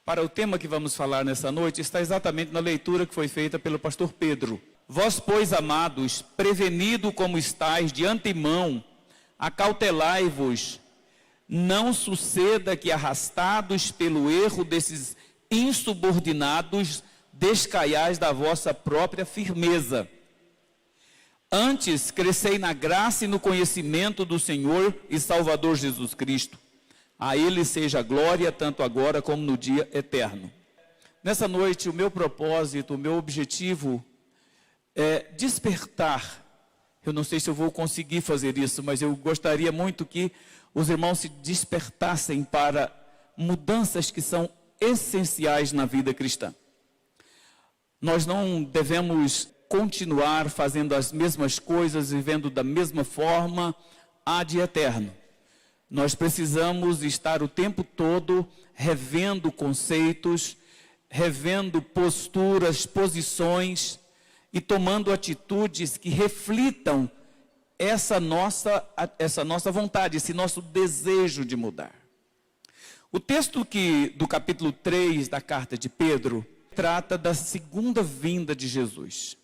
para o tema que vamos falar nessa noite está exatamente na leitura que foi feita pelo pastor Pedro. Vós, pois, amados, prevenido como estáis de antemão, acautelai-vos, não suceda que, arrastados pelo erro desses insubordinados, descaiais da vossa própria firmeza. Antes, crescei na graça e no conhecimento do Senhor e Salvador Jesus Cristo. A Ele seja a glória, tanto agora como no dia eterno. Nessa noite, o meu propósito, o meu objetivo é despertar. Eu não sei se eu vou conseguir fazer isso, mas eu gostaria muito que os irmãos se despertassem para mudanças que são essenciais na vida cristã. Nós não devemos continuar fazendo as mesmas coisas, vivendo da mesma forma, ad eterno. Nós precisamos estar o tempo todo revendo conceitos, revendo posturas, posições e tomando atitudes que reflitam essa nossa vontade, esse nosso desejo de mudar. O texto do capítulo 3 da carta de Pedro trata da segunda vinda de Jesus.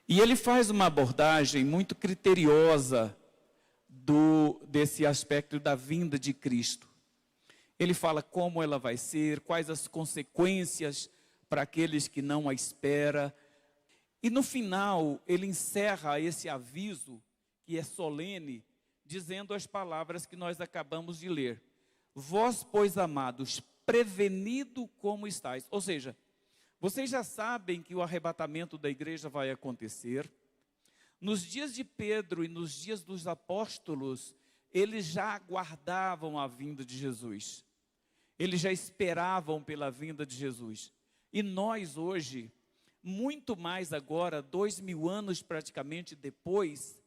E ele faz uma abordagem muito criteriosa desse aspecto da vinda de Cristo. Ele fala como ela vai ser, quais as consequências para aqueles que não a esperam. E no final, ele encerra esse aviso, que é solene, dizendo as palavras que nós acabamos de ler. Vós, pois, amados, prevenido como estáis. Ou seja, vocês já sabem que o arrebatamento da igreja vai acontecer. Nos dias de Pedro e nos dias dos apóstolos, eles já aguardavam a vinda de Jesus. Eles já esperavam pela vinda de Jesus. E nós hoje, muito mais agora, 2000 anos praticamente depois,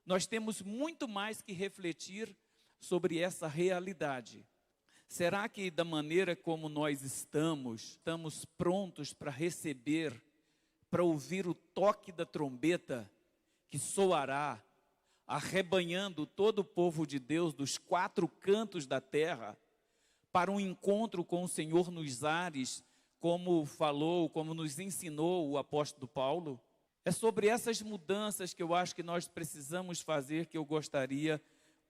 nós temos muito mais que refletir sobre essa realidade. Será que da maneira como nós estamos prontos para receber, para ouvir o toque da trombeta que soará, arrebanhando todo o povo de Deus dos 4 cantos da terra, para um encontro com o Senhor nos ares, como falou, como nos ensinou o apóstolo Paulo? É sobre essas mudanças que eu acho que nós precisamos fazer, que eu gostaria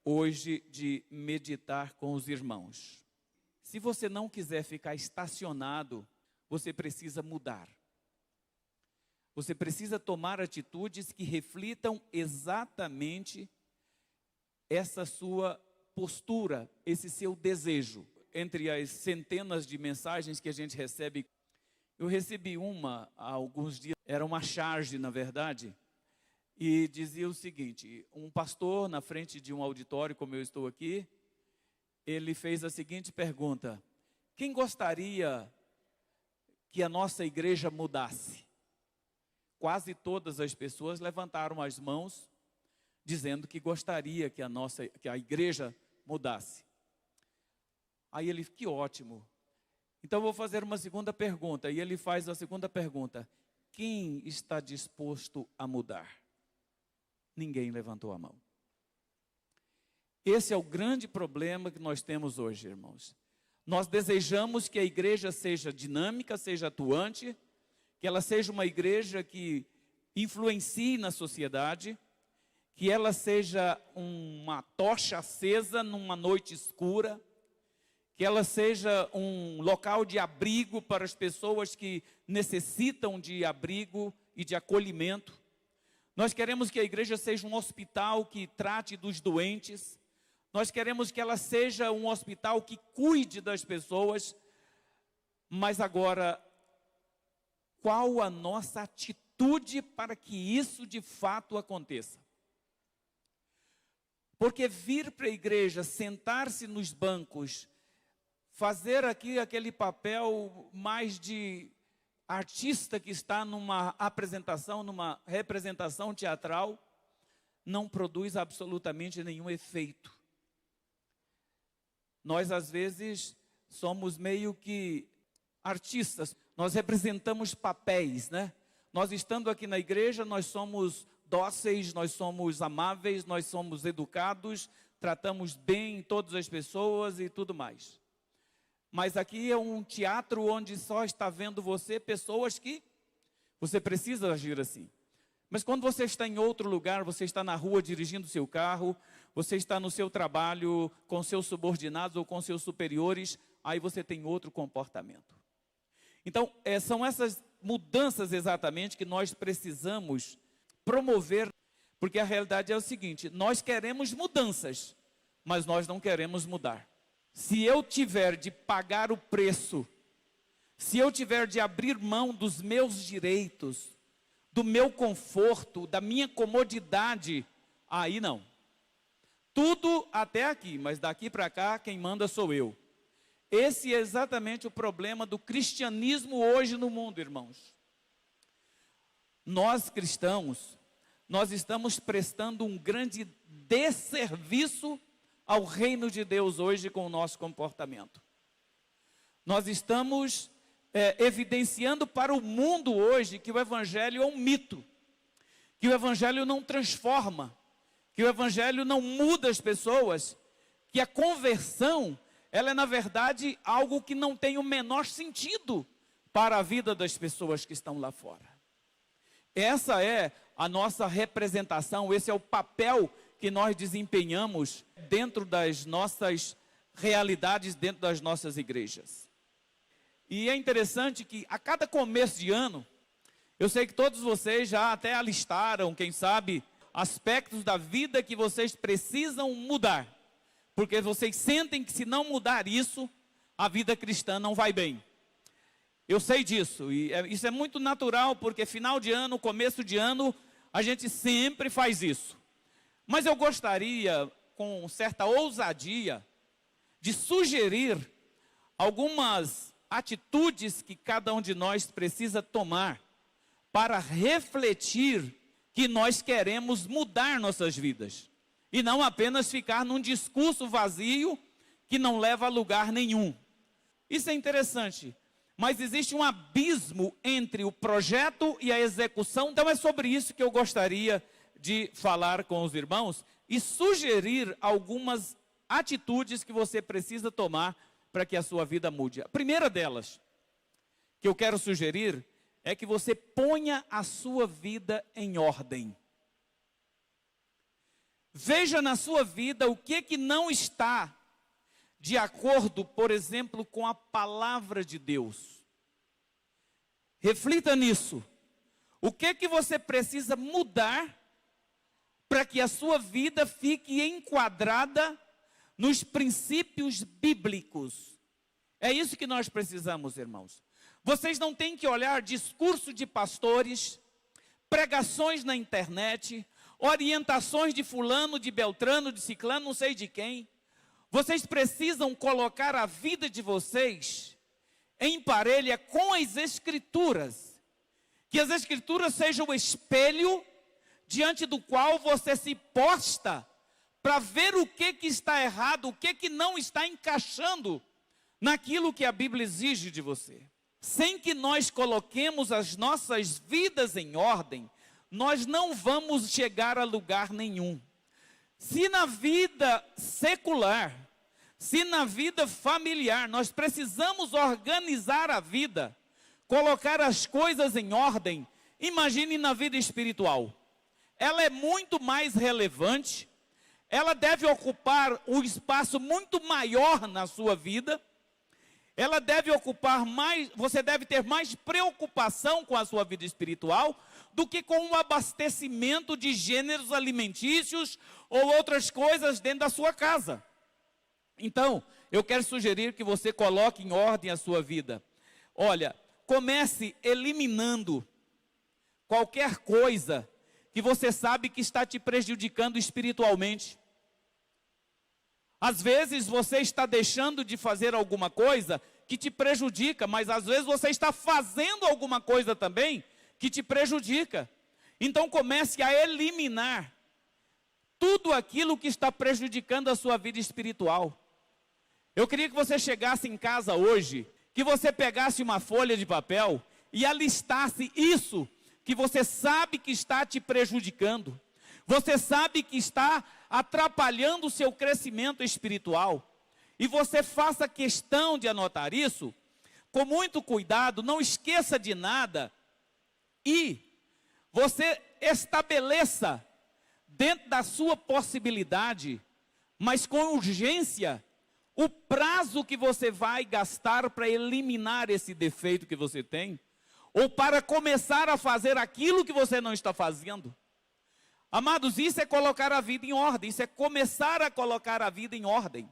hoje de meditar com os irmãos. Se você não quiser ficar estacionado, você precisa mudar. Você precisa tomar atitudes que reflitam exatamente essa sua postura, esse seu desejo. Entre as centenas de mensagens que a gente recebe, eu recebi uma há alguns dias, era uma charge, na verdade, e dizia o seguinte: um pastor na frente de um auditório, como eu estou aqui, ele fez a seguinte pergunta: quem gostaria que a nossa igreja mudasse? Quase todas as pessoas levantaram as mãos, dizendo que gostaria que a igreja mudasse. Aí ele, que ótimo. Então eu vou fazer uma segunda pergunta. E ele faz a segunda pergunta: quem está disposto a mudar? Ninguém levantou a mão. Esse é o grande problema que nós temos hoje, irmãos. Nós desejamos que a igreja seja dinâmica, seja atuante, que ela seja uma igreja que influencie na sociedade, que ela seja uma tocha acesa numa noite escura, que ela seja um local de abrigo para as pessoas que necessitam de abrigo e de acolhimento. Nós queremos que a igreja seja um hospital que trate dos doentes. Nós queremos que ela seja um hospital que cuide das pessoas. Mas agora, qual a nossa atitude para que isso de fato aconteça? Porque vir para a igreja, sentar-se nos bancos, fazer aqui aquele papel mais de artista que está numa apresentação, numa representação teatral, não produz absolutamente nenhum efeito. Nós, às vezes, somos meio que artistas, nós representamos papéis, né? Nós estando aqui na igreja, nós somos dóceis, nós somos amáveis, nós somos educados, tratamos bem todas as pessoas e tudo mais. Mas aqui é um teatro onde só está vendo você pessoas que você precisa agir assim. Mas quando você está em outro lugar, você está na rua dirigindo seu carro, você está no seu trabalho com seus subordinados ou com seus superiores, aí você tem outro comportamento. Então, são essas mudanças exatamente que nós precisamos promover, porque a realidade é o seguinte: nós queremos mudanças, mas nós não queremos mudar. Se eu tiver de pagar o preço, se eu tiver de abrir mão dos meus direitos, do meu conforto, da minha comodidade, aí não. Tudo até aqui, mas daqui para cá quem manda sou eu. Esse é exatamente o problema do cristianismo hoje no mundo, irmãos. Nós cristãos, nós estamos prestando um grande desserviço ao reino de Deus hoje com o nosso comportamento. Nós estamos evidenciando para o mundo hoje que o evangelho é um mito, que o evangelho não transforma, que o evangelho não muda as pessoas, que a conversão, ela é na verdade algo que não tem o menor sentido para a vida das pessoas que estão lá fora. Essa é a nossa representação, esse é o papel que nós desempenhamos dentro das nossas realidades, dentro das nossas igrejas. E é interessante que a cada começo de ano, eu sei que todos vocês já até alistaram, quem sabe, aspectos da vida que vocês precisam mudar. Porque vocês sentem que se não mudar isso, a vida cristã não vai bem. Eu sei disso, e isso é muito natural, porque final de ano, começo de ano, a gente sempre faz isso. Mas eu gostaria, com certa ousadia, de sugerir algumas atitudes que cada um de nós precisa tomar para refletir que nós queremos mudar nossas vidas. E não apenas ficar num discurso vazio que não leva a lugar nenhum. Isso é interessante, mas existe um abismo entre o projeto e a execução. Então é sobre isso que eu gostaria de falar com os irmãos e sugerir algumas atitudes que você precisa tomar para que a sua vida mude. A primeira delas que eu quero sugerir é que você ponha a sua vida em ordem. Veja na sua vida o que não está de acordo, por exemplo, com a palavra de Deus. Reflita nisso. O que você precisa mudar para que a sua vida fique enquadrada nos princípios bíblicos? É isso que nós precisamos, irmãos. Vocês não têm que olhar discurso de pastores, pregações na internet, orientações de fulano, de beltrano, de ciclano, não sei de quem. Vocês precisam colocar a vida de vocês em parelha com as Escrituras. Que as Escrituras sejam o espelho diante do qual você se posta para ver o que está errado, o que não está encaixando naquilo que a Bíblia exige de você. Sem que nós coloquemos as nossas vidas em ordem, nós não vamos chegar a lugar nenhum. Se na vida secular, se na vida familiar, nós precisamos organizar a vida, colocar as coisas em ordem, imagine na vida espiritual. Ela é muito mais relevante, ela deve ocupar um espaço muito maior na sua vida, ela deve ocupar mais, você deve ter mais preocupação com a sua vida espiritual do que com o abastecimento de gêneros alimentícios ou outras coisas dentro da sua casa. Então, eu quero sugerir que você coloque em ordem a sua vida. Olha, comece eliminando qualquer coisa que você sabe que está te prejudicando espiritualmente. Às vezes você está deixando de fazer alguma coisa que te prejudica, mas às vezes você está fazendo alguma coisa também que te prejudica. Então comece a eliminar tudo aquilo que está prejudicando a sua vida espiritual. Eu queria que você chegasse em casa hoje, que você pegasse uma folha de papel e alistasse isso que você sabe que está te prejudicando. Você sabe que está atrapalhando o seu crescimento espiritual. e você faça questão de anotar isso, com muito cuidado, não esqueça de nada, e você estabeleça dentro da sua possibilidade, mas com urgência, o prazo que você vai gastar para eliminar esse defeito que você tem, ou para começar a fazer aquilo que você não está fazendo. Amados, isso é colocar a vida em ordem, isso é começar a colocar a vida em ordem.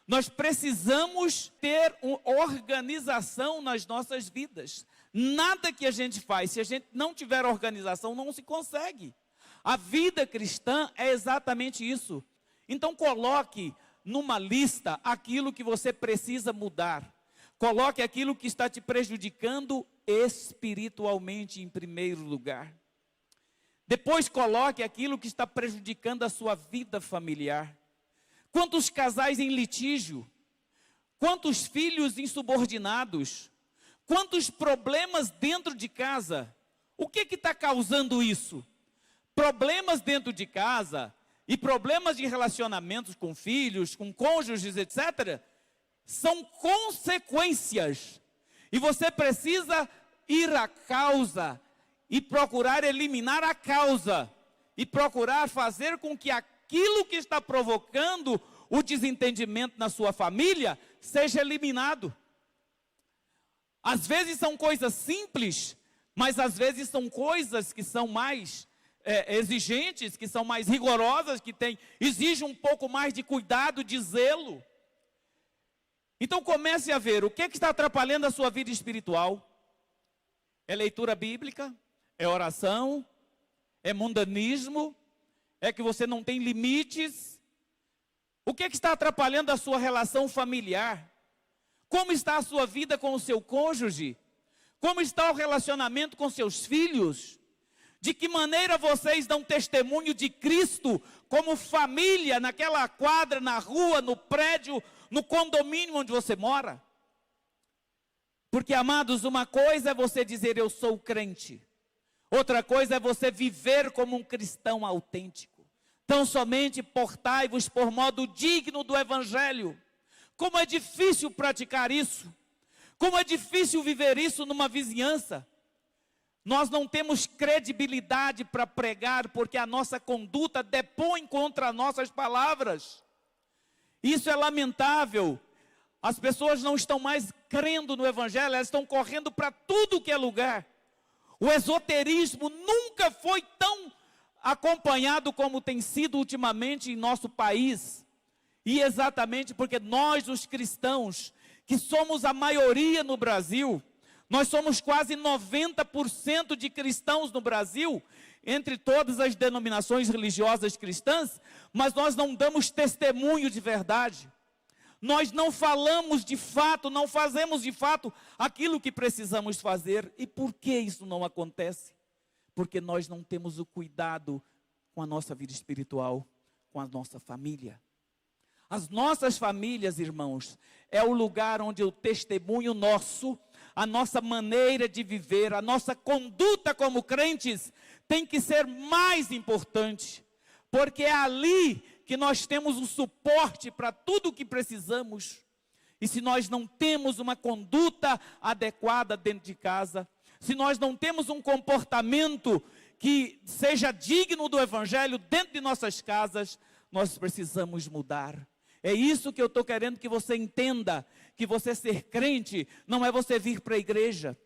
Nós precisamos ter uma organização nas nossas vidas. Nada que a gente faz, se a gente não tiver organização, não se consegue. A vida cristã é exatamente isso. Então coloque numa lista aquilo que você precisa mudar. Coloque aquilo que está te prejudicando espiritualmente em primeiro lugar. Depois coloque aquilo que está prejudicando a sua vida familiar. Quantos casais em litígio? Quantos filhos insubordinados? Quantos problemas dentro de casa? O que está causando isso? Problemas dentro de casa e problemas de relacionamentos com filhos, com cônjuges, etc., são consequências. E você precisa ir à causa e procurar eliminar a causa. E procurar fazer com que aquilo que está provocando o desentendimento na sua família seja eliminado. Às vezes são coisas simples, mas às vezes são coisas que são mais exigentes, que são mais rigorosas, que exigem um pouco mais de cuidado, de zelo. Então comece a ver o que está atrapalhando a sua vida espiritual. É leitura bíblica? É oração? É mundanismo? É que você não tem limites? O que está atrapalhando a sua relação familiar? Como está a sua vida com o seu cônjuge? Como está o relacionamento com seus filhos? De que maneira vocês dão testemunho de Cristo como família, naquela quadra, na rua, no prédio, no condomínio onde você mora? Porque, amados, uma coisa é você dizer eu sou crente. Outra coisa é você viver como um cristão autêntico. Tão somente portai-vos por modo digno do Evangelho. Como é difícil praticar isso. Como é difícil viver isso numa vizinhança. Nós não temos credibilidade para pregar, porque a nossa conduta depõe contra nossas palavras. Isso é lamentável. As pessoas não estão mais crendo no Evangelho, elas estão correndo para tudo que é lugar. O esoterismo nunca foi tão acompanhado como tem sido ultimamente em nosso país. E exatamente porque nós, os cristãos, que somos a maioria no Brasil, nós somos quase 90% de cristãos no Brasil, entre todas as denominações religiosas cristãs, mas nós não damos testemunho de verdade. Nós não falamos de fato, não fazemos de fato aquilo que precisamos fazer. E por que isso não acontece? Porque nós não temos o cuidado com a nossa vida espiritual, com a nossa família. As nossas famílias, irmãos, é o lugar onde o testemunho nosso, a nossa maneira de viver, a nossa conduta como crentes tem que ser mais importante, porque é ali que nós temos o suporte para tudo o que precisamos. E se nós não temos uma conduta adequada dentro de casa, se nós não temos um comportamento que seja digno do Evangelho dentro de nossas casas, nós precisamos mudar. É isso que eu estou querendo que você entenda, que você ser crente não é você vir para a igreja,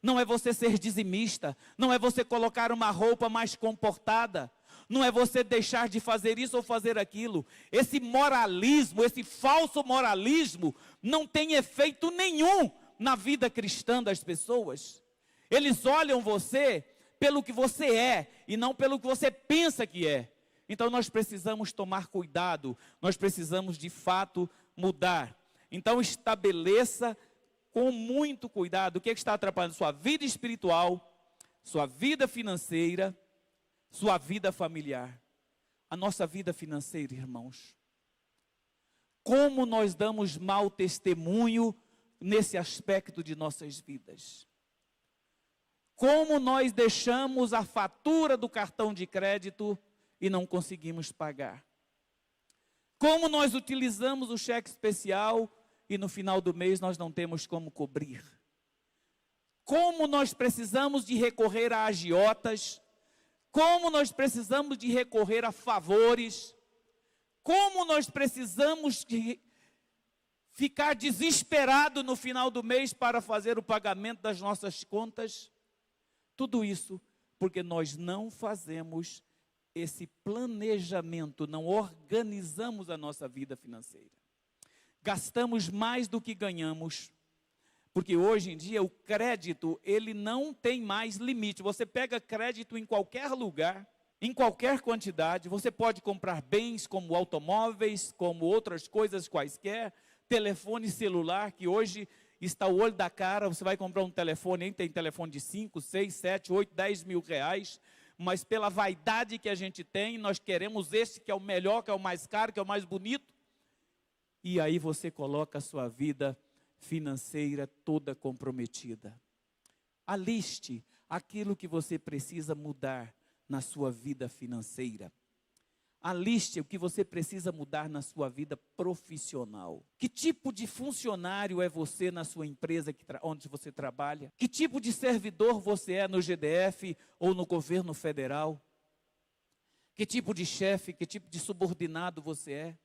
não é você ser dizimista, não é você colocar uma roupa mais comportada, não é você deixar de fazer isso ou fazer aquilo. Esse moralismo, esse falso moralismo não tem efeito nenhum na vida cristã das pessoas. Eles olham você pelo que você é e não pelo que você pensa que é. Então nós precisamos tomar cuidado, nós precisamos de fato mudar. Então estabeleça com muito cuidado o que está atrapalhando sua vida espiritual, sua vida financeira, sua vida familiar. A nossa vida financeira, irmãos. Como nós damos mau testemunho nesse aspecto de nossas vidas. Como nós deixamos a fatura do cartão de crédito e não conseguimos pagar. Como nós utilizamos o cheque especial e no final do mês nós não temos como cobrir. Como nós precisamos de recorrer a agiotas, como nós precisamos de recorrer a favores, como nós precisamos de ficar desesperado no final do mês para fazer o pagamento das nossas contas. Tudo isso porque nós não fazemos esse planejamento, não organizamos a nossa vida financeira. Gastamos mais do que ganhamos, porque hoje em dia o crédito, ele não tem mais limite. Você pega crédito em qualquer lugar, em qualquer quantidade. Você pode comprar bens como automóveis, como outras coisas quaisquer, telefone celular, que hoje está o olho da cara. Você vai comprar um telefone, hein? Tem telefone de 5, 6, 7, 8, 10 mil reais, mas pela vaidade que a gente tem, nós queremos esse que é o melhor, que é o mais caro, que é o mais bonito. E aí você coloca a sua vida financeira toda comprometida. Aliste aquilo que você precisa mudar na sua vida financeira. Aliste o que você precisa mudar na sua vida profissional. Que tipo de funcionário é você na sua empresa onde você trabalha? Que tipo de servidor você é no GDF ou no governo federal? Que tipo de chefe, que tipo de subordinado você é?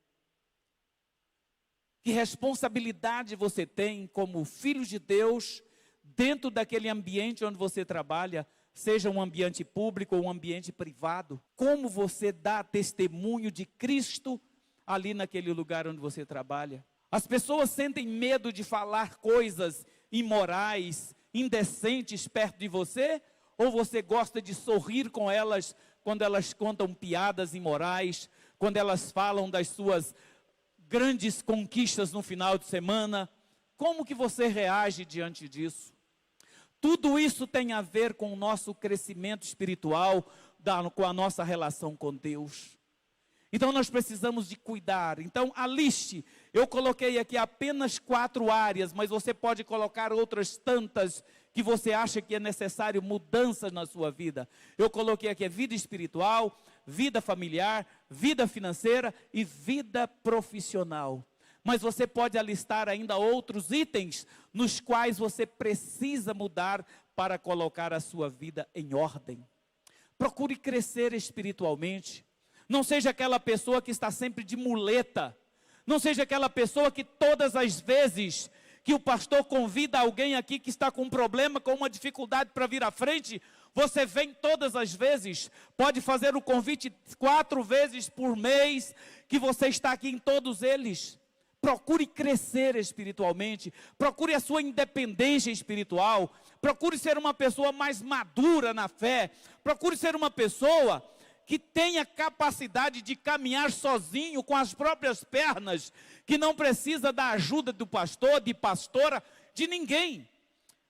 Que responsabilidade você tem como filho de Deus dentro daquele ambiente onde você trabalha? Seja um ambiente público ou um ambiente privado. Como você dá testemunho de Cristo ali naquele lugar onde você trabalha? As pessoas sentem medo de falar coisas imorais, indecentes perto de você? Ou você gosta de sorrir com elas quando elas contam piadas imorais, quando elas falam das suas grandes conquistas no final de semana? Como que você reage diante disso? Tudo isso tem a ver com o nosso crescimento espiritual, com a nossa relação com Deus. Então nós precisamos de cuidar. Então aliste, eu coloquei aqui apenas 4 áreas, mas você pode colocar outras tantas que você acha que é necessário mudanças na sua vida. Eu coloquei aqui a vida espiritual, vida familiar, vida financeira e vida profissional. Mas você pode alistar ainda outros itens nos quais você precisa mudar para colocar a sua vida em ordem. Procure crescer espiritualmente. Não seja aquela pessoa que está sempre de muleta. Não seja aquela pessoa que todas as vezes que o pastor convida alguém aqui que está com um problema, com uma dificuldade para vir à frente, você vem todas as vezes. Pode fazer o convite 4 vezes por mês, que você está aqui em todos eles. Procure crescer espiritualmente, procure a sua independência espiritual, procure ser uma pessoa mais madura na fé, procure ser uma pessoa que tenha capacidade de caminhar sozinho com as próprias pernas, que não precisa da ajuda do pastor, de pastora, de ninguém.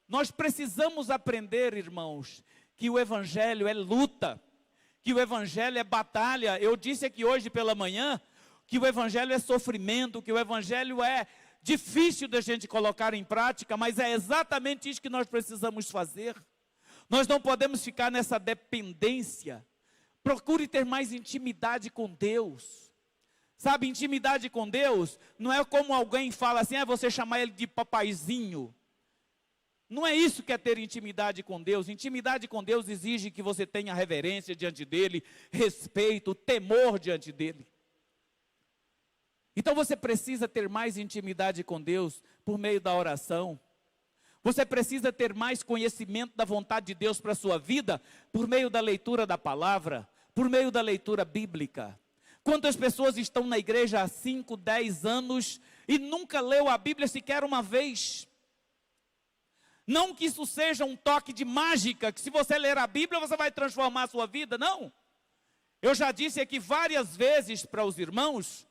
Nós precisamos aprender, irmãos, que o evangelho é luta, que o evangelho é batalha. Eu disse aqui hoje pela manhã que o evangelho é sofrimento, que o evangelho é difícil da gente colocar em prática, mas é exatamente isso que nós precisamos fazer. Nós não podemos ficar nessa dependência. Procure ter mais intimidade com Deus. Sabe, intimidade com Deus não é como alguém fala assim, você chamar ele de papaizinho. Não é isso que é ter intimidade com Deus. Intimidade com Deus exige que você tenha reverência diante dele, respeito, temor diante dele. Então você precisa ter mais intimidade com Deus por meio da oração. Você precisa ter mais conhecimento da vontade de Deus para a sua vida por meio da leitura da palavra, por meio da leitura bíblica. Quantas pessoas estão na igreja há 5, 10 anos e nunca leu a Bíblia sequer uma vez? Não que isso seja um toque de mágica, que se você ler a Bíblia você vai transformar a sua vida, não. Eu já disse aqui várias vezes para os irmãos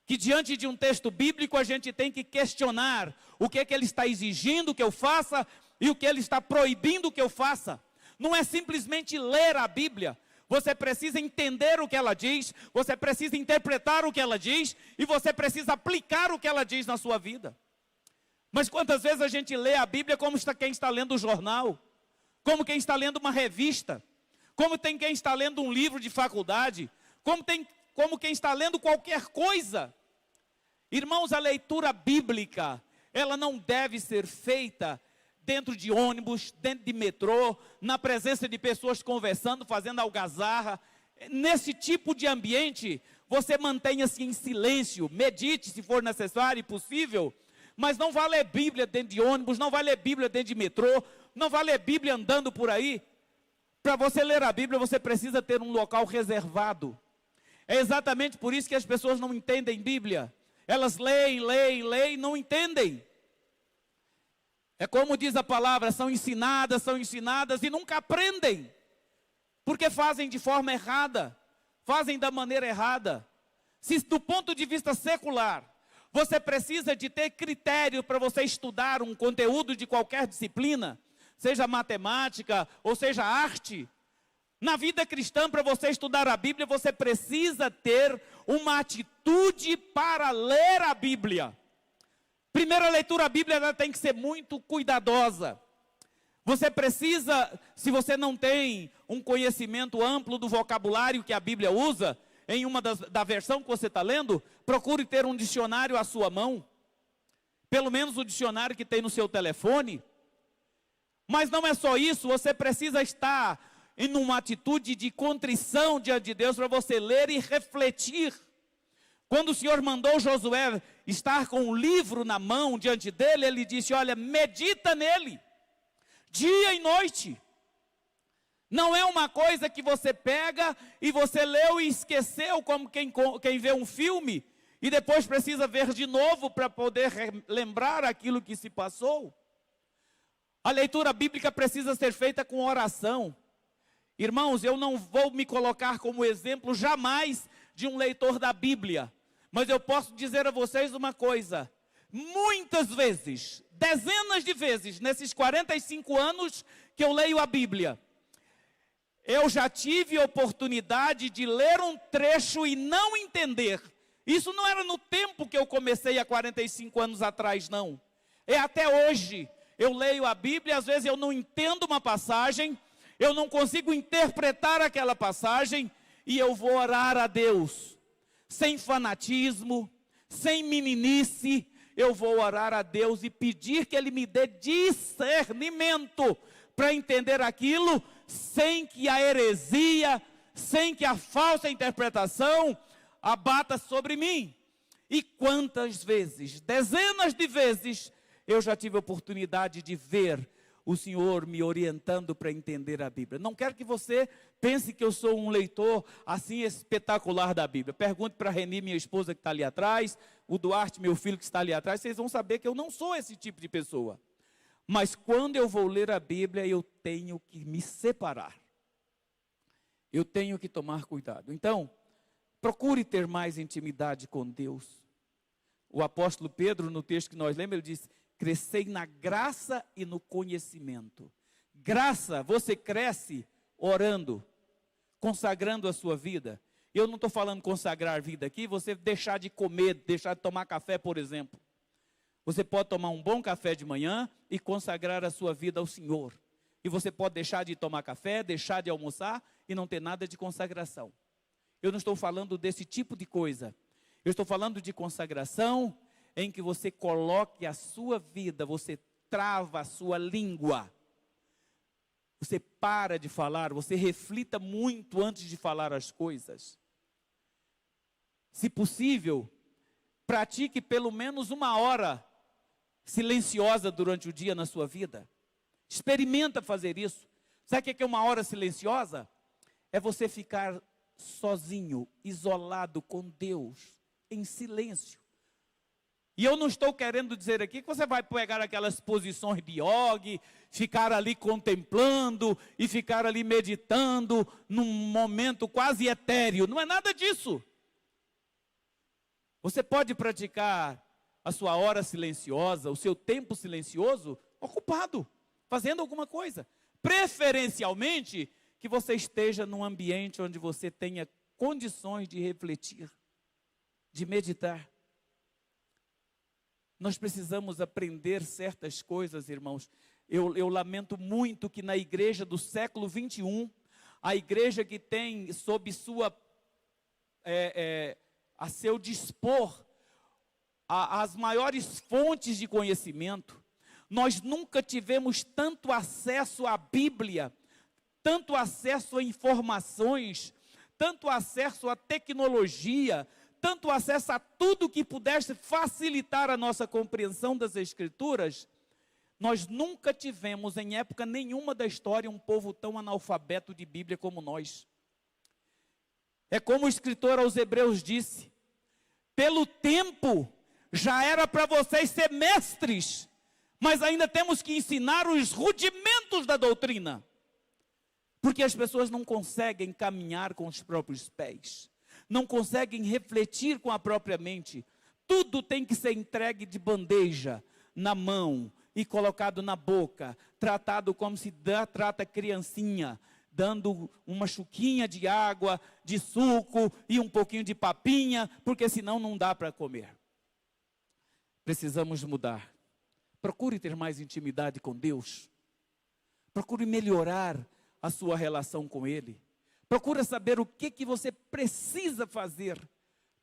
que diante de um texto bíblico a gente tem que questionar o que é que ele está exigindo que eu faça e o que ele está proibindo que eu faça. Não é simplesmente ler a Bíblia. Você precisa entender o que ela diz, você precisa interpretar o que ela diz e você precisa aplicar o que ela diz na sua vida. Mas quantas vezes a gente lê a Bíblia como quem está lendo um jornal, como quem está lendo uma revista, como tem quem está lendo um livro de faculdade, como tem como quem está lendo qualquer coisa. Irmãos, a leitura bíblica, ela não deve ser feita dentro de ônibus, dentro de metrô, na presença de pessoas conversando, fazendo algazarra. Nesse tipo de ambiente, você mantenha-se em silêncio, medite se for necessário e possível, mas não vá ler Bíblia dentro de ônibus, não vá ler Bíblia dentro de metrô, não vá ler Bíblia andando por aí. Para você ler a Bíblia, você precisa ter um local reservado. É exatamente por isso que as pessoas não entendem Bíblia. Elas leem, não entendem. É como diz a palavra, são ensinadas e nunca aprendem. Porque fazem de forma errada, fazem da maneira errada. Se do ponto de vista secular, você precisa de ter critério para você estudar um conteúdo de qualquer disciplina, seja matemática ou seja arte. Na vida cristã, para você estudar a Bíblia, você precisa ter uma atitude para ler a Bíblia. Primeira leitura, a Bíblia ela tem que ser muito cuidadosa. Você precisa, se você não tem um conhecimento amplo do vocabulário que a Bíblia usa, em uma da versão que você está lendo, procure ter um dicionário à sua mão. Pelo menos o dicionário que tem no seu telefone. Mas não é só isso, você precisa estar em uma atitude de contrição diante de Deus para você ler e refletir. Quando o Senhor mandou Josué estar com o livro na mão diante dele, ele disse, olha, medita nele, dia e noite. Não é uma coisa que você pega e você leu e esqueceu, como quem vê um filme, e depois precisa ver de novo para poder lembrar aquilo que se passou. A leitura bíblica precisa ser feita com oração. Irmãos, eu não vou me colocar como exemplo jamais de um leitor da Bíblia, mas eu posso dizer a vocês uma coisa, muitas vezes, dezenas de vezes, nesses 45 anos que eu leio a Bíblia, eu já tive oportunidade de ler um trecho e não entender. Isso não era no tempo que eu comecei há 45 anos atrás, não. É até hoje. Eu leio a Bíblia, às vezes eu não entendo uma passagem, eu não consigo interpretar aquela passagem, e eu vou orar a Deus, sem fanatismo, sem meninice, eu vou orar a Deus e pedir que Ele me dê discernimento, para entender aquilo, sem que a heresia, sem que a falsa interpretação abata sobre mim. E quantas vezes, dezenas de vezes, eu já tive a oportunidade de ver o Senhor me orientando para entender a Bíblia. Não quero que você pense que eu sou um leitor assim espetacular da Bíblia. Pergunte para a Reni, minha esposa que está ali atrás, o Duarte, meu filho que está ali atrás, vocês vão saber que eu não sou esse tipo de pessoa. Mas quando eu vou ler a Bíblia, eu tenho que me separar. Eu tenho que tomar cuidado. Então, procure ter mais intimidade com Deus. O apóstolo Pedro, no texto que nós lemos, ele diz, crescei na graça e no conhecimento. Graça, você cresce orando, consagrando a sua vida. Eu não estou falando consagrar a vida aqui, você deixar de comer, deixar de tomar café, por exemplo. Você pode tomar um bom café de manhã e consagrar a sua vida ao Senhor. E você pode deixar de tomar café, deixar de almoçar e não ter nada de consagração. Eu não estou falando desse tipo de coisa. Eu estou falando de consagração em que você coloque a sua vida, você trava a sua língua. Você para de falar, você reflita muito antes de falar as coisas. Se possível, pratique pelo menos 1 hora silenciosa durante o dia na sua vida. Experimenta fazer isso. Sabe o que é 1 hora silenciosa? É você ficar sozinho, isolado com Deus, em silêncio. E eu não estou querendo dizer aqui que você vai pegar aquelas posições de yoga, ficar ali contemplando e ficar ali meditando num momento quase etéreo. Não é nada disso. Você pode praticar a sua hora silenciosa, o seu tempo silencioso, ocupado, fazendo alguma coisa. Preferencialmente, que você esteja num ambiente onde você tenha condições de refletir, de meditar. Nós precisamos aprender certas coisas, irmãos. Eu lamento muito que na igreja do século 21, a igreja que tem sob sua a seu dispor as maiores fontes de conhecimento. Nós nunca tivemos tanto acesso à Bíblia, tanto acesso a informações, tanto acesso à tecnologia, tanto acesso a tudo que pudesse facilitar a nossa compreensão das Escrituras. Nós nunca tivemos, em época nenhuma da história, um povo tão analfabeto de Bíblia como nós. É como o escritor aos Hebreus disse: pelo tempo, já era para vocês ser mestres, mas ainda temos que ensinar os rudimentos da doutrina. Porque as pessoas não conseguem caminhar com os próprios pés, não conseguem refletir com a própria mente. Tudo tem que ser entregue de bandeja, na mão e colocado na boca, tratado como se trata criancinha, dando uma chuquinha de água, de suco e um pouquinho de papinha, porque senão não dá para comer. Precisamos mudar. Procure ter mais intimidade com Deus. Procure melhorar a sua relação com Ele. Procure saber o que você precisa fazer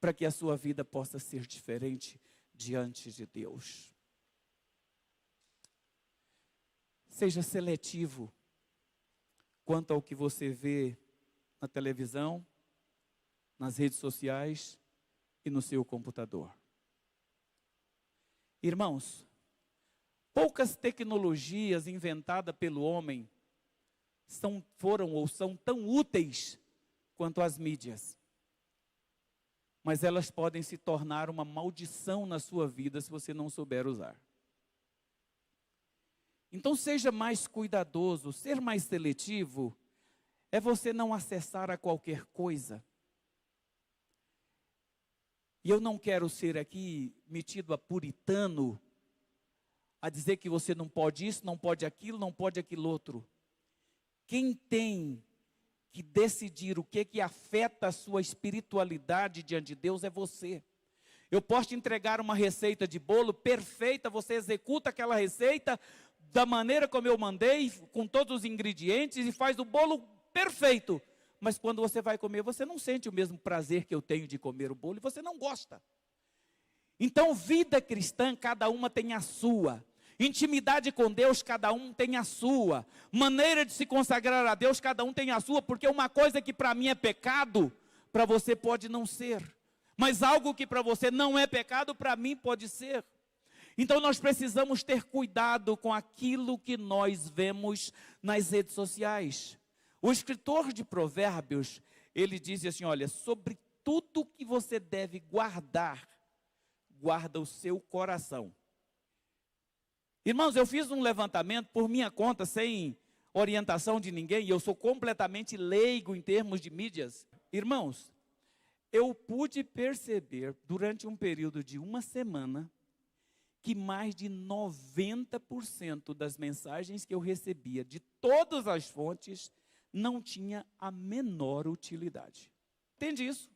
para que a sua vida possa ser diferente diante de Deus. Seja seletivo quanto ao que você vê na televisão, nas redes sociais e no seu computador. Irmãos, poucas tecnologias inventadas pelo homem foram ou são tão úteis quanto as mídias. Mas elas podem se tornar uma maldição na sua vida se você não souber usar. Então seja mais cuidadoso, ser mais seletivo é você não acessar a qualquer coisa. E eu não quero ser aqui metido a puritano, a dizer que você não pode isso, não pode aquilo, não pode aquilo outro. Quem tem que decidir o que afeta a sua espiritualidade diante de Deus é você. Eu posso te entregar uma receita de bolo perfeita, você executa aquela receita da maneira como eu mandei, com todos os ingredientes, e faz o bolo perfeito. Mas quando você vai comer, você não sente o mesmo prazer que eu tenho de comer o bolo, e você não gosta. Então, vida cristã, cada uma tem a sua. Intimidade com Deus, cada um tem a sua. Maneira de se consagrar a Deus, cada um tem a sua. Porque uma coisa que para mim é pecado, para você pode não ser. Mas algo que para você não é pecado, para mim pode ser. Então nós precisamos ter cuidado com aquilo que nós vemos nas redes sociais. O escritor de Provérbios, ele diz assim, olha, sobre tudo que você deve guardar, guarda o seu coração. Irmãos, eu fiz um levantamento por minha conta, sem orientação de ninguém, e eu sou completamente leigo em termos de mídias. Irmãos, eu pude perceber durante um período de uma semana que mais de 90% das mensagens que eu recebia de todas as fontes não tinha a menor utilidade. Entende isso?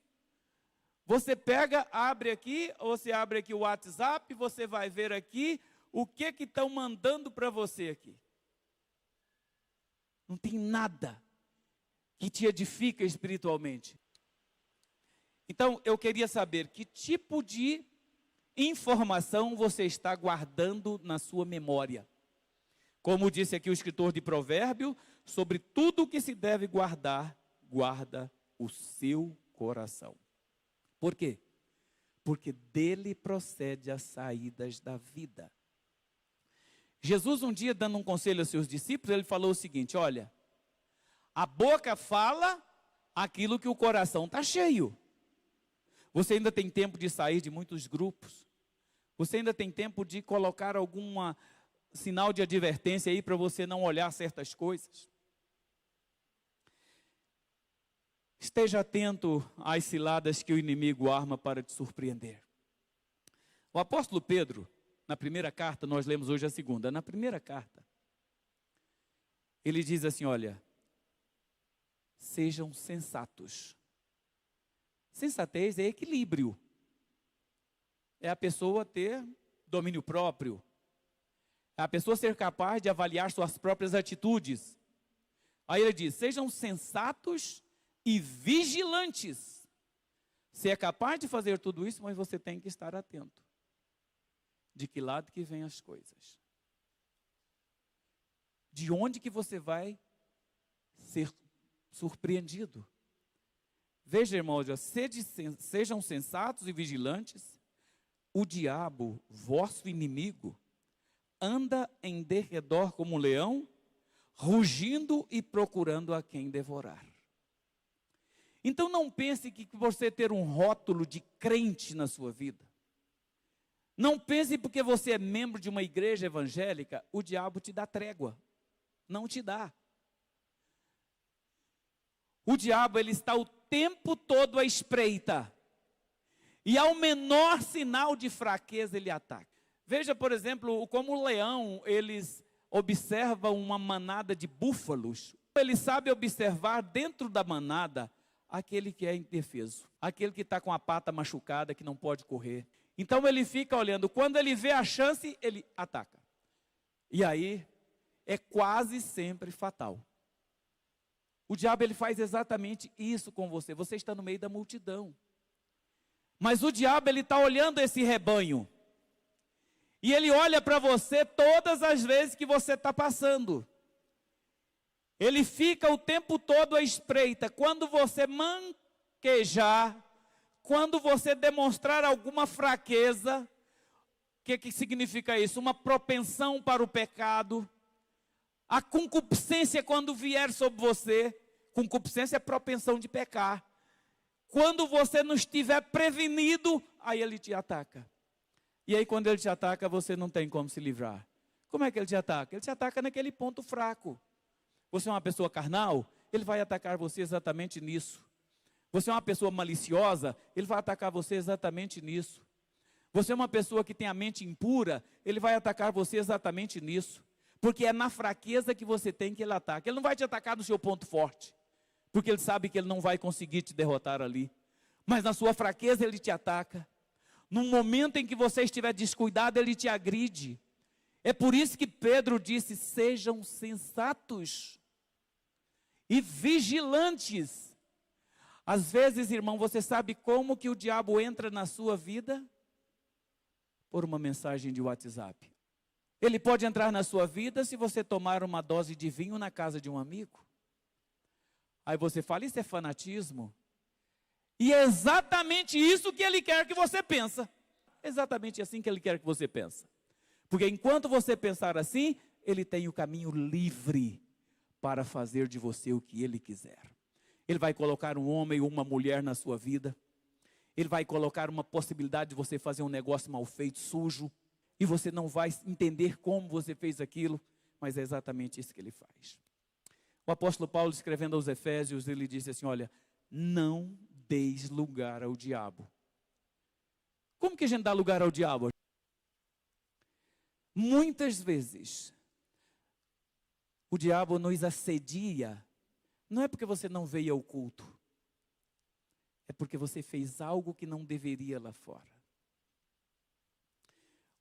Você pega, abre aqui o WhatsApp, você vai ver aqui o que estão mandando para você aqui. Não tem nada que te edifica espiritualmente. Então, eu queria saber que tipo de informação você está guardando na sua memória. Como disse aqui o escritor de Provérbio, sobre tudo o que se deve guardar, guarda o seu coração. Por quê? Porque dele procede as saídas da vida. Jesus um dia dando um conselho aos seus discípulos, ele falou o seguinte, olha, a boca fala aquilo que o coração está cheio. Você ainda tem tempo de sair de muitos grupos. Você ainda tem tempo de colocar algum sinal de advertência aí para você não olhar certas coisas. Esteja atento às ciladas que o inimigo arma para te surpreender. O apóstolo Pedro, na primeira carta, nós lemos hoje a segunda. Na primeira carta, ele diz assim, olha, sejam sensatos. Sensatez é equilíbrio. É a pessoa ter domínio próprio. É a pessoa ser capaz de avaliar suas próprias atitudes. Aí ele diz, sejam sensatos e vigilantes. Você é capaz de fazer tudo isso, mas você tem que estar atento. De que lado que vêm as coisas? De onde que você vai ser surpreendido? Veja, irmãos, sejam sensatos e vigilantes. O diabo, vosso inimigo, anda em derredor como um leão, rugindo e procurando a quem devorar. Então não pense que você ter um rótulo de crente na sua vida. Não pense porque você é membro de uma igreja evangélica, o diabo te dá trégua. Não te dá. O diabo, ele está o tempo todo à espreita. E ao menor sinal de fraqueza, ele ataca. Veja, por exemplo, como o leão, eles observam uma manada de búfalos. Ele sabe observar dentro da manada aquele que é indefeso. Aquele que está com a pata machucada, que não pode correr. Então ele fica olhando. Quando ele vê a chance, ele ataca. E aí, é quase sempre fatal. O diabo, ele faz exatamente isso com você. Você está no meio da multidão. Mas o diabo, ele está olhando esse rebanho. E ele olha para você todas as vezes que você está passando. Ele fica o tempo todo à espreita. Quando você manquejar, quando você demonstrar alguma fraqueza, o que significa isso? Uma propensão para o pecado. A concupiscência quando vier sobre você, concupiscência é propensão de pecar. Quando você não estiver prevenido, aí ele te ataca. E aí quando ele te ataca, você não tem como se livrar. Como é que ele te ataca? Ele te ataca naquele ponto fraco. Você é uma pessoa carnal, ele vai atacar você exatamente nisso. Você é uma pessoa maliciosa, ele vai atacar você exatamente nisso. Você é uma pessoa que tem a mente impura, ele vai atacar você exatamente nisso. Porque é na fraqueza que você tem que ele ataca. Ele não vai te atacar no seu ponto forte. Porque ele sabe que ele não vai conseguir te derrotar ali. Mas na sua fraqueza ele te ataca. No momento em que você estiver descuidado, ele te agride. É por isso que Pedro disse, sejam sensatos e vigilantes. Às vezes, irmão, você sabe como que o diabo entra na sua vida? Por uma mensagem de WhatsApp. Ele pode entrar na sua vida se você tomar uma dose de vinho na casa de um amigo. Aí você fala, isso é fanatismo. E é exatamente isso que ele quer que você pense. Exatamente assim que ele quer que você pense. Porque enquanto você pensar assim, ele tem o caminho livre para fazer de você o que ele quiser. Ele vai colocar um homem ou uma mulher na sua vida. Ele vai colocar uma possibilidade de você fazer um negócio mal feito, sujo. E você não vai entender como você fez aquilo, mas é exatamente isso que ele faz. O apóstolo Paulo, escrevendo aos Efésios, ele disse assim, olha, não deis lugar ao diabo. Como que a gente dá lugar ao diabo? Muitas vezes, o diabo nos assedia, não é porque você não veio ao culto, é porque você fez algo que não deveria lá fora.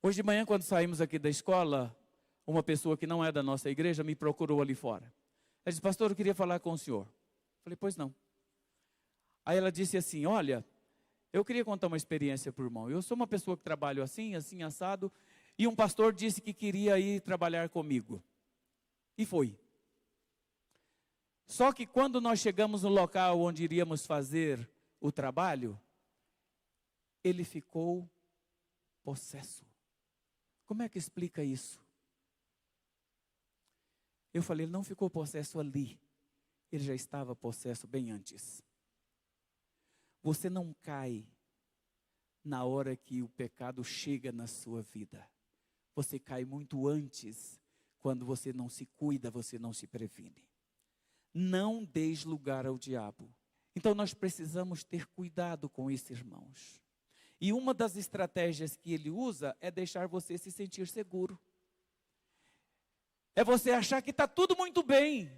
Hoje de manhã, quando saímos aqui da escola, uma pessoa que não é da nossa igreja me procurou ali fora. Ela disse, pastor, eu queria falar com o senhor. Eu falei, pois não. Aí ela disse assim, olha, eu queria contar uma experiência para o irmão. Eu sou uma pessoa que trabalho assim, assim, assado, e um pastor disse que queria ir trabalhar comigo. E foi. Só que quando nós chegamos no local onde iríamos fazer o trabalho, ele ficou possesso. Como é que explica isso? Eu falei, ele não ficou possesso ali. Ele já estava possesso bem antes. Você não cai na hora que o pecado chega na sua vida. Você cai muito antes, quando você não se cuida, você não se previne. Não deis lugar ao diabo. Então nós precisamos ter cuidado com isso, irmãos. E uma das estratégias que ele usa é deixar você se sentir seguro. É você achar que está tudo muito bem.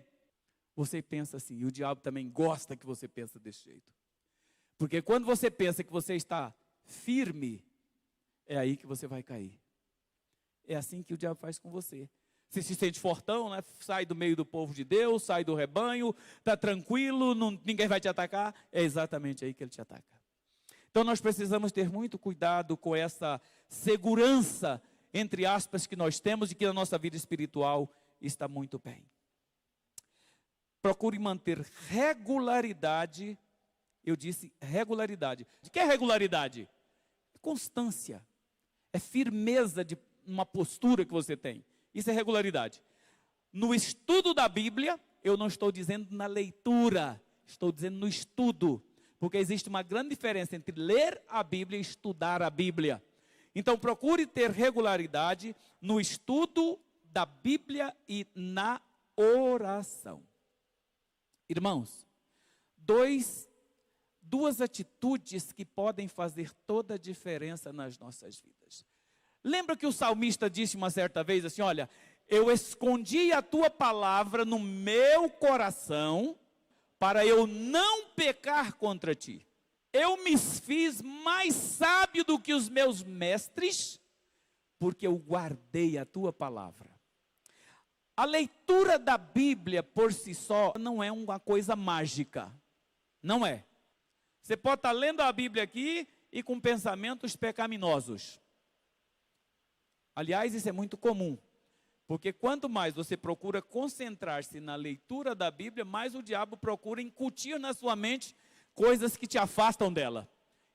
Você pensa assim, e o diabo também gosta que você pense desse jeito. Porque quando você pensa que você está firme, é aí que você vai cair. É assim que o diabo faz com você. Você se sente fortão, né? Sai do meio do povo de Deus, sai do rebanho, está tranquilo, ninguém vai te atacar. É exatamente aí que ele te ataca. Então nós precisamos ter muito cuidado com essa segurança, entre aspas, que nós temos e que na nossa vida espiritual está muito bem. Procure manter regularidade. Eu disse regularidade. O que é regularidade? É constância. É firmeza de uma postura que você tem. Isso é regularidade. No estudo da Bíblia, eu não estou dizendo na leitura, estou dizendo no estudo. Porque existe uma grande diferença entre ler a Bíblia e estudar a Bíblia. Então procure ter regularidade no estudo da Bíblia e na oração. Irmãos, duas atitudes que podem fazer toda a diferença nas nossas vidas. Lembra que o salmista disse uma certa vez assim, olha, eu escondi a tua palavra no meu coração para eu não pecar contra ti. Eu me fiz mais sábio do que os meus mestres, porque eu guardei a tua palavra. A leitura da Bíblia por si só não é uma coisa mágica. Não é. Você pode estar lendo a Bíblia aqui e com pensamentos pecaminosos. Aliás, isso é muito comum. Porque quanto mais você procura concentrar-se na leitura da Bíblia, mais o diabo procura incutir na sua mente coisas que te afastam dela.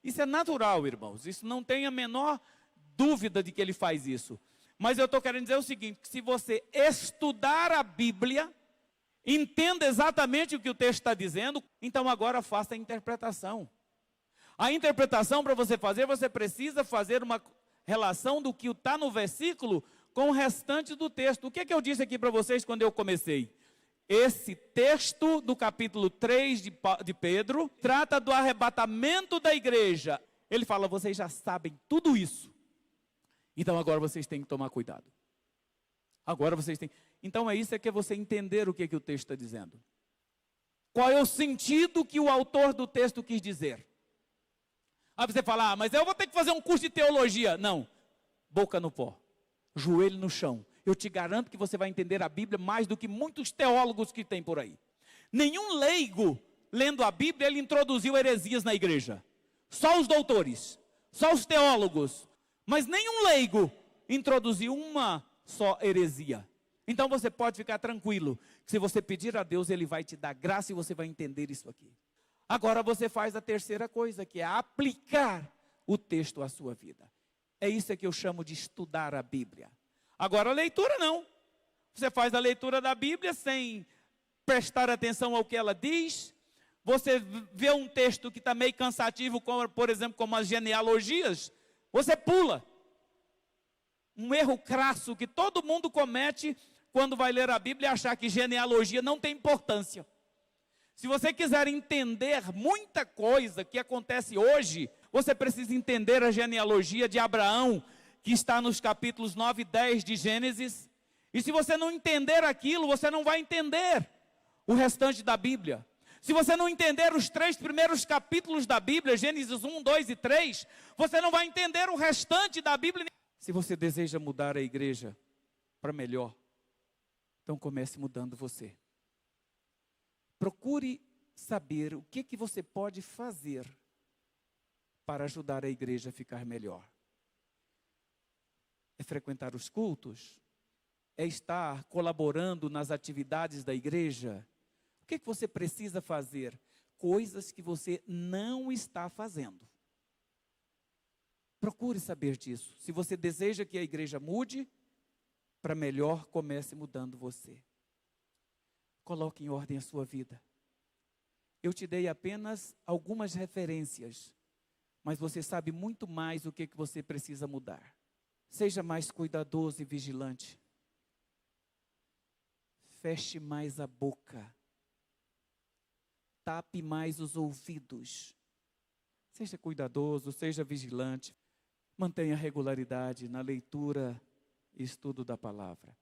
Isso é natural, irmãos. Isso não tem a menor dúvida de que ele faz isso. Mas eu estou querendo dizer o seguinte, que se você estudar a Bíblia, entenda exatamente o que o texto está dizendo, então agora faça a interpretação. A interpretação para você fazer, você precisa fazer uma relação do que está no versículo com o restante do texto. O que é que eu disse aqui para vocês quando eu comecei? Esse texto do capítulo 3 de Pedro trata do arrebatamento da igreja. Ele fala, vocês já sabem tudo isso. Então agora vocês têm que tomar cuidado. Agora vocês têm. Então é isso, é que é você entender o que o texto está dizendo. Qual é o sentido que o autor do texto quis dizer? Aí você fala, mas eu vou ter que fazer um curso de teologia. Não, boca no pó, joelho no chão. Eu te garanto que você vai entender a Bíblia mais do que muitos teólogos que tem por aí. Nenhum leigo, lendo a Bíblia, ele introduziu heresias na igreja. Só os doutores, só os teólogos. Mas nenhum leigo introduziu uma só heresia. Então você pode ficar tranquilo, que se você pedir a Deus, Ele vai te dar graça e você vai entender isso aqui. Agora você faz a terceira coisa, que é aplicar o texto à sua vida. É isso que eu chamo de estudar a Bíblia. Agora a leitura não. Você faz a leitura da Bíblia sem prestar atenção ao que ela diz. Você vê um texto que está meio cansativo, como, por exemplo, como as genealogias. Você pula. Um erro crasso que todo mundo comete quando vai ler a Bíblia é achar que genealogia não tem importância. Se você quiser entender muita coisa que acontece hoje, você precisa entender a genealogia de Abraão, que está nos capítulos 9 e 10 de Gênesis. E se você não entender aquilo, você não vai entender o restante da Bíblia. Se você não entender os 3 primeiros capítulos da Bíblia, Gênesis 1, 2 e 3, você não vai entender o restante da Bíblia. Se você deseja mudar a igreja para melhor, então comece mudando você. Procure saber o que você pode fazer para ajudar a igreja a ficar melhor. É frequentar os cultos? É estar colaborando nas atividades da igreja? O que você precisa fazer? Coisas que você não está fazendo. Procure saber disso. Se você deseja que a igreja mude, para melhor, comece mudando você. Coloque em ordem a sua vida. Eu te dei apenas algumas referências, mas você sabe muito mais o que você precisa mudar. Seja mais cuidadoso e vigilante. Feche mais a boca. Tape mais os ouvidos. Seja cuidadoso, seja vigilante. Mantenha regularidade na leitura e estudo da palavra.